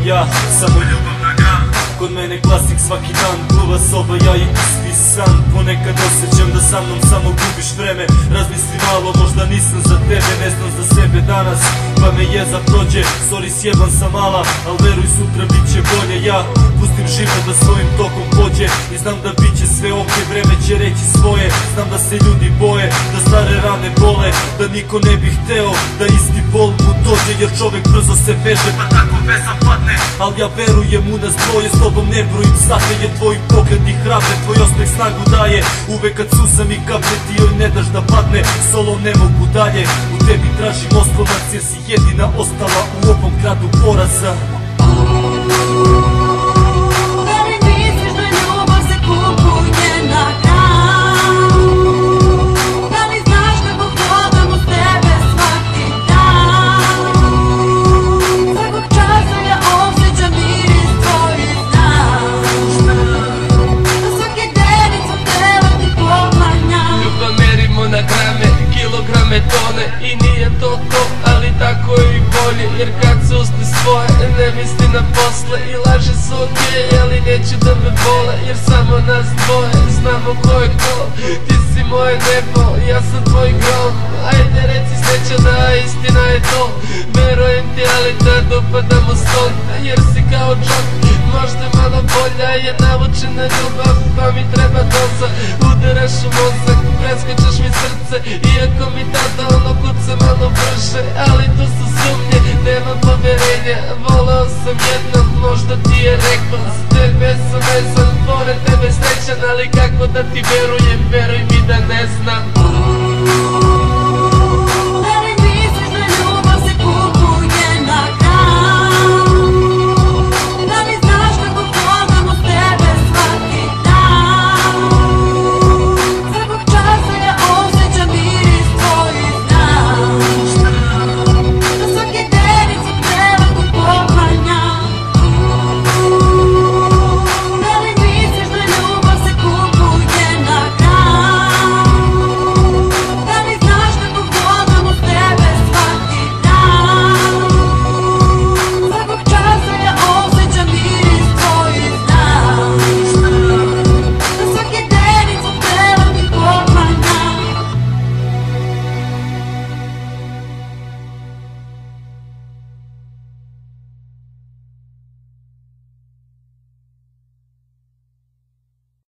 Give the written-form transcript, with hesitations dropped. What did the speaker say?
Ja, samo ljubavna ga. Kod mene klasik svaki dan, pluva soba, ja i isti san. Ponekad osjećam da sa mnom samo gubiš vreme. Razmisli malo, možda nisam za tebe, ne znam za sebe danas, pa me jeza prođe. Sorry, sjeban sam mala, al veruj sutra bit će bolje. Ja pustim život da svojim tokom pođe i znam da bit će sve ok, vreme će reći svoje. Znam da se ljudi boje, da stare rane bole, da niko ne bi hteo da isti bol mu dođe, jer čovek brzo se veže, pa tako veza padne. Al ja verujem u nas dvoje, s tobom ne brojim sate, jer tvoji pogledi hrabre, tvoj osmeh snagu daje. Uvek kad susam i kapne ti joj ne daš da padne, solo ne mogu dalje, u tebi tražim oslonac, jer si jedina ostala u ovom gradu poraza. I nije to to, ali tako je i bolje, jer kad se uzme svoje, ne misli na posle. I laže su okej, ali neće da me bole, jer samo nas dvoje znamo ko je ko. Ti si moje nebo, ja sam tvoj grom. Ajde reci sreća da istina je to. Verujem ti, ali tad upadam u son, jer si kao džok. Možda malo bolja je navučena ljubav, pa mi treba doza. Udaraš u mozak, preskačeš mi srce, iako mi tada ono kuca malo brže. Ali tu su sumnje, nema poverenja. Voleo sam jednom, možda ti je rekao, s tebe sam vezan, pored tebe srećan. Ali kako da ti verujem, veruj mi da ne znam.